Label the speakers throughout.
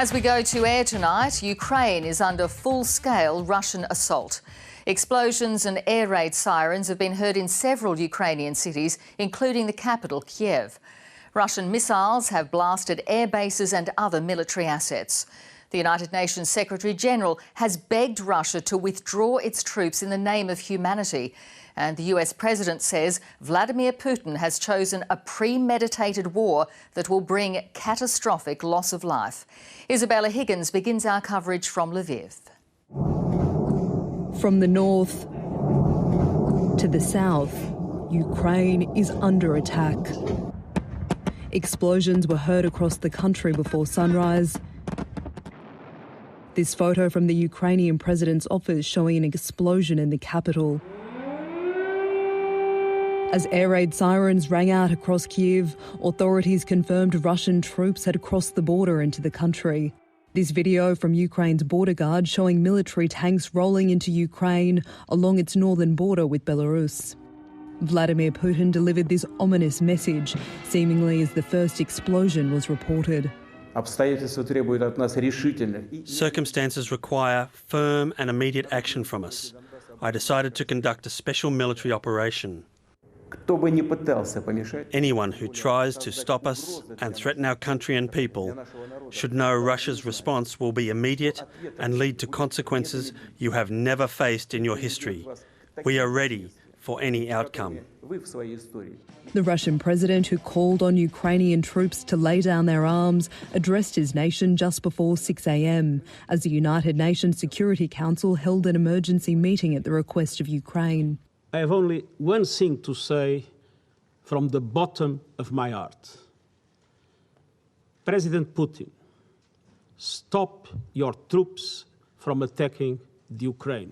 Speaker 1: As we go to air tonight, Ukraine is under full-scale Russian assault. Explosions and air raid sirens have been heard in several Ukrainian cities, including the capital, Kyiv. Russian missiles have blasted air bases and other military assets. The United Nations Secretary-General has begged Russia to withdraw its troops in the name of humanity. And the US President says Vladimir Putin has chosen a premeditated war that will bring catastrophic loss of life. Isabella Higgins begins our coverage from Lviv.
Speaker 2: From the north to the south, Ukraine is under attack. Explosions were heard across the country before sunrise. This photo from the Ukrainian president's office showing an explosion in the capital. As air raid sirens rang out across Kyiv, authorities confirmed Russian troops had crossed the border into the country. This video from Ukraine's border guard showing military tanks rolling into Ukraine along its northern border with Belarus. Vladimir Putin delivered this ominous message, seemingly as the first explosion was reported.
Speaker 3: Circumstances require firm and immediate action from us. I decided to conduct a special military operation. Anyone who tries to stop us and threaten our country and people should know Russia's response will be immediate and lead to consequences you have never faced in your history. We are ready for any outcome.
Speaker 2: The Russian president, who called on Ukrainian troops to lay down their arms, addressed his nation just before 6 a.m. as the United Nations Security Council held an emergency meeting at the request of Ukraine.
Speaker 4: I have only one thing to say from the bottom of my heart. President Putin, stop your troops from attacking the Ukraine.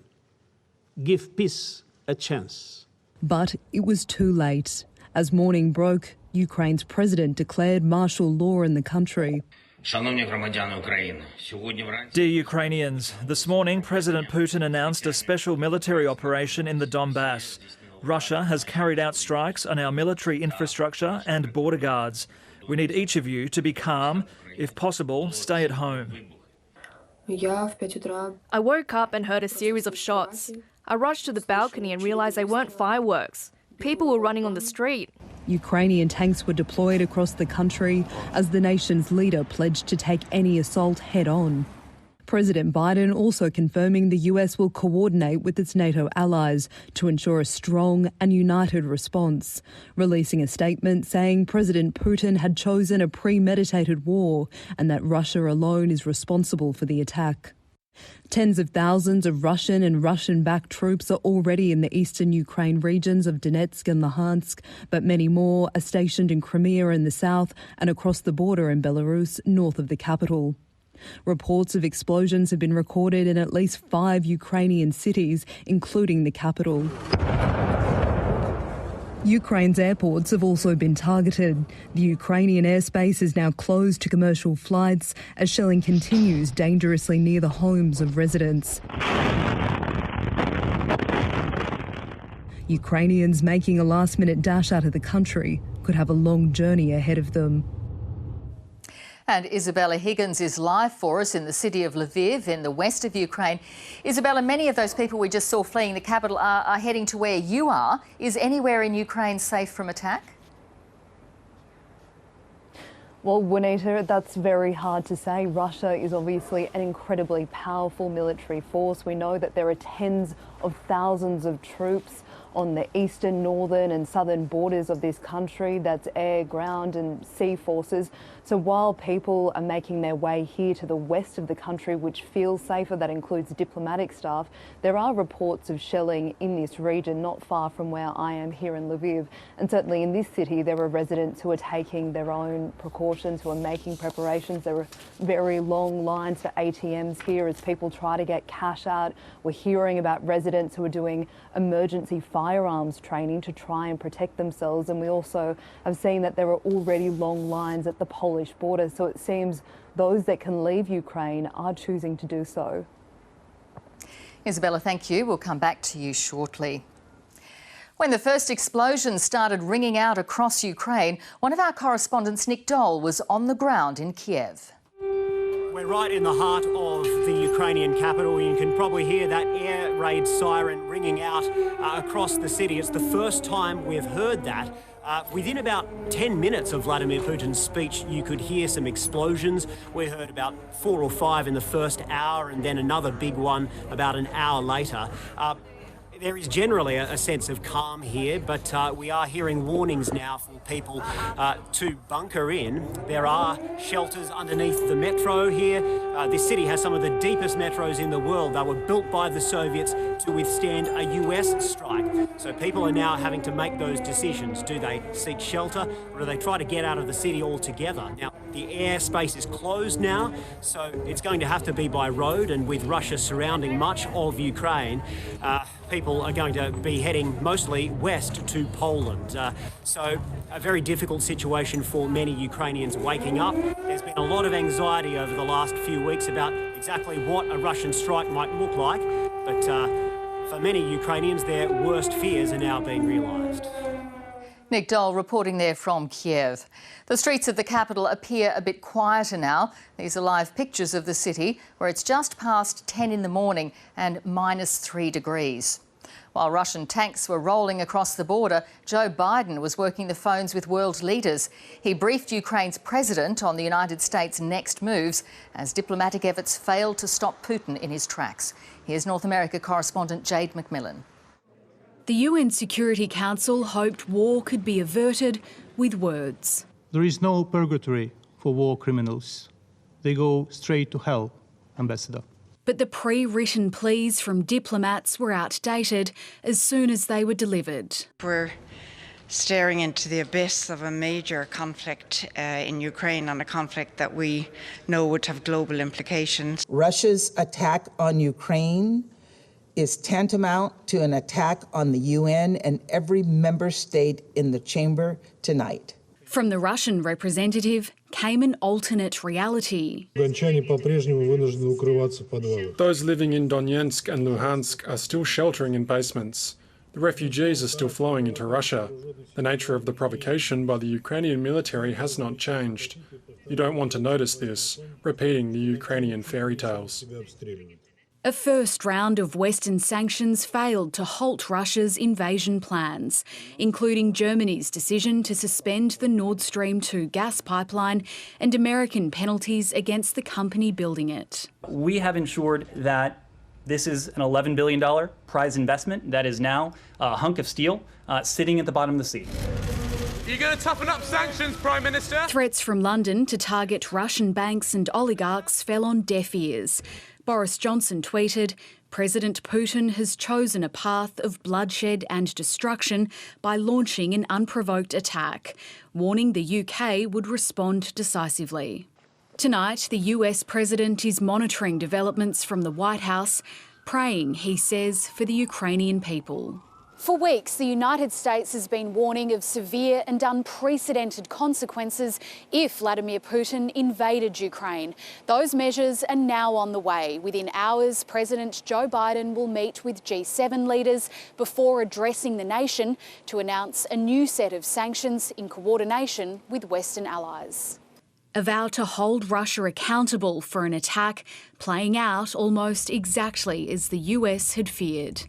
Speaker 4: Give peace a chance.
Speaker 2: But it was too late. As morning broke, Ukraine's president declared martial law in the country.
Speaker 5: Dear Ukrainians, this morning President Putin announced a special military operation in the Donbass. Russia has carried out strikes on our military infrastructure and border guards. We need each of you to be calm. If possible, stay at home.
Speaker 6: I woke up and heard a series of shots. I rushed to the balcony and realised they weren't fireworks. People were running on the street.
Speaker 2: Ukrainian tanks were deployed across the country as the nation's leader pledged to take any assault head-on. President Biden also confirming the US will coordinate with its NATO allies to ensure a strong and united response, releasing a statement saying President Putin had chosen a premeditated war and that Russia alone is responsible for the attack. Tens of thousands of Russian and Russian-backed troops are already in the eastern Ukraine regions of Donetsk and Luhansk, but many more are stationed in Crimea in the south and across the border in Belarus, north of the capital. Reports of explosions have been recorded in at least 5 Ukrainian cities, including the capital. Ukraine's airports have also been targeted. The Ukrainian airspace is now closed to commercial flights as shelling continues dangerously near the homes of residents. Ukrainians making a last-minute dash out of the country could have a long journey ahead of them.
Speaker 1: And Isabella Higgins is live for us in the city of Lviv in the west of Ukraine. Isabella, many of those people we just saw fleeing the capital are heading to where you are. Is anywhere in Ukraine safe from attack?
Speaker 2: Well, Juanita, that's very hard to say. Russia is obviously an incredibly powerful military force. We know that there are tens of thousands of troops on the eastern, northern and southern borders of this country. That's air, ground and sea forces. So while people are making their way here to the west of the country, which feels safer, that includes diplomatic staff, there are reports of shelling in this region not far from where I am here in Lviv. And certainly in this city, there are residents who are taking their own precautions, who are making preparations. There are very long lines for ATMs here as people try to get cash out. We're hearing about residents who are doing emergency firearms training to try and protect themselves. And we also have seen that there are already long lines at the Polish border. So it seems those that can leave Ukraine are choosing to do so.
Speaker 1: Isabella, thank you. We'll come back to you shortly. When the first explosions started ringing out across Ukraine, one of our correspondents, Nick Dole, was on the ground in Kyiv.
Speaker 7: We're right in the heart of the Ukrainian capital. You can probably hear that air raid siren ringing out across the city. It's the first time we've heard that. Within about 10 minutes of Vladimir Putin's speech, you could hear some explosions. We heard about 4 or 5 in the first hour and then another big one about an hour later. There is generally a sense of calm here, but we are hearing warnings now for people to bunker in. There are shelters underneath the metro here. This city has some of the deepest metros in the world. They were built by the Soviets to withstand a US strike. So people are now having to make those decisions. Do they seek shelter or do they try to get out of the city altogether? Now, the airspace is closed now, so it's going to have to be by road, and with Russia surrounding much of Ukraine, people are going to be heading mostly west to Poland. So a very difficult situation for many Ukrainians waking up. There's been a lot of anxiety over the last few weeks about exactly what a Russian strike might look like, but for many Ukrainians, their worst fears are now being realised.
Speaker 1: Nick Dole reporting there from Kyiv. The streets of the capital appear a bit quieter now. These are live pictures of the city where it's just past 10 in the morning and -3 degrees. While Russian tanks were rolling across the border, Joe Biden was working the phones with world leaders. He briefed Ukraine's president on the United States' next moves as diplomatic efforts failed to stop Putin in his tracks. Here's North America correspondent Jade McMillan.
Speaker 8: The UN Security Council hoped war could be averted with words.
Speaker 9: There is no purgatory for war criminals. They go straight to hell, Ambassador.
Speaker 8: But the pre-written pleas from diplomats were outdated as soon as they were delivered.
Speaker 10: We're staring into the abyss of a major conflict in Ukraine, and a conflict that we know would have global implications.
Speaker 11: Russia's attack on Ukraine is tantamount to an attack on the UN and every member state in the chamber tonight.
Speaker 8: From the Russian representative came an alternate reality.
Speaker 12: Those living in Donetsk and Luhansk are still sheltering in basements. The refugees are still flowing into Russia. The nature of the provocation by the Ukrainian military has not changed. You don't want to notice this, repeating the Ukrainian fairy tales.
Speaker 8: A first round of Western sanctions failed to halt Russia's invasion plans, including Germany's decision to suspend the Nord Stream 2 gas pipeline and American penalties against the company building it.
Speaker 13: We have ensured that this is an $11 billion prize investment that is now a hunk of steel sitting at the bottom of the sea.
Speaker 14: Are you going to toughen up sanctions, Prime Minister?
Speaker 8: Threats from London to target Russian banks and oligarchs fell on deaf ears. Boris Johnson tweeted, President Putin has chosen a path of bloodshed and destruction by launching an unprovoked attack, warning the UK would respond decisively. Tonight, the US president is monitoring developments from the White House, praying, he says, for the Ukrainian people.
Speaker 15: For weeks, the United States has been warning of severe and unprecedented consequences if Vladimir Putin invaded Ukraine. Those measures are now on the way. Within hours, President Joe Biden will meet with G7 leaders before addressing the nation to announce a new set of sanctions in coordination with Western allies.
Speaker 8: A vow to hold Russia accountable for an attack playing out almost exactly as the US had feared.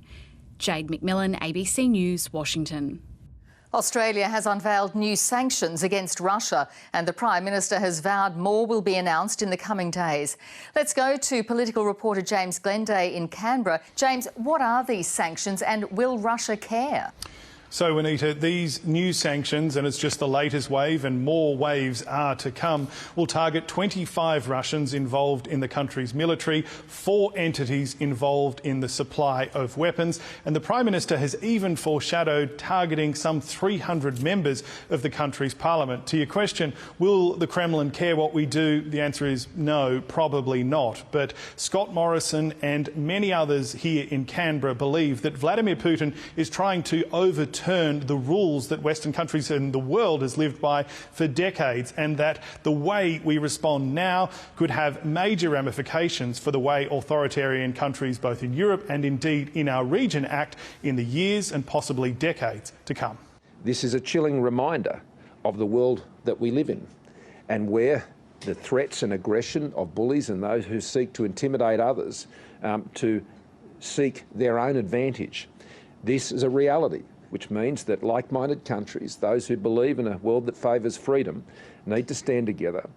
Speaker 8: Jade McMillan, ABC News, Washington.
Speaker 1: Australia has unveiled new sanctions against Russia and the Prime Minister has vowed more will be announced in the coming days. Let's go to political reporter James Glenday in Canberra. James, what are these sanctions and will Russia care?
Speaker 16: So, Anita, these new sanctions, and it's just the latest wave and more waves are to come, will target 25 Russians involved in the country's military, 4 entities involved in the supply of weapons, and the Prime Minister has even foreshadowed targeting some 300 members of the country's parliament. To your question, will the Kremlin care what we do? The answer is no, probably not. But Scott Morrison and many others here in Canberra believe that Vladimir Putin is trying to overturn the rules that Western countries and the world has lived by for decades, and that the way we respond now could have major ramifications for the way authoritarian countries both in Europe and indeed in our region act in the years and possibly decades to come.
Speaker 17: This is a chilling reminder of the world that we live in and where the threats and aggression of bullies and those who seek to intimidate others to seek their own advantage. This is a reality, which means that like-minded countries, those who believe in a world that favours freedom, need to stand together.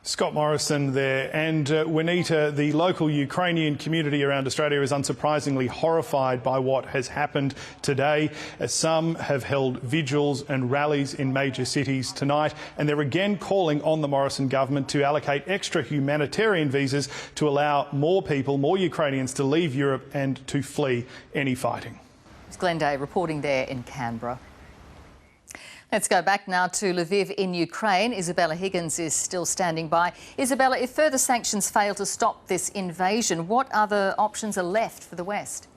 Speaker 16: Scott Morrison there. And Juanita, the local Ukrainian community around Australia is unsurprisingly horrified by what has happened today. Some have held vigils and rallies in major cities tonight, and they're again calling on the Morrison government to allocate extra humanitarian visas to allow more people, more Ukrainians, to leave Europe and to flee any fighting.
Speaker 1: It's Glenn Day reporting there in Canberra. Let's go back now to Lviv in Ukraine. Isabella Higgins is still standing by. Isabella, if further sanctions fail to stop this invasion, what other options are left for the West?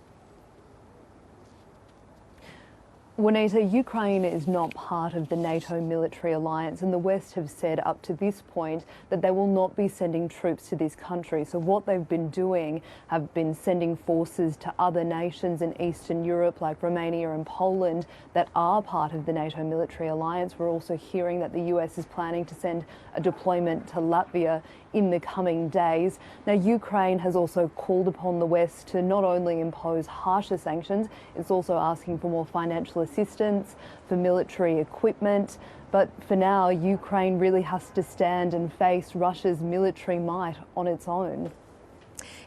Speaker 2: Juanita, Ukraine is not part of the NATO military alliance, and the West have said up to this point that they will not be sending troops to this country. So what they've been doing have been sending forces to other nations in Eastern Europe like Romania and Poland that are part of the NATO military alliance. We're also hearing that the US is planning to send a deployment to Latvia in the coming days. Now, Ukraine has also called upon the West to not only impose harsher sanctions, it's also asking for more financial assistance, for military equipment. But for now, Ukraine really has to stand and face Russia's military might on its own.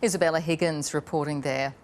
Speaker 1: Isabella Higgins reporting there.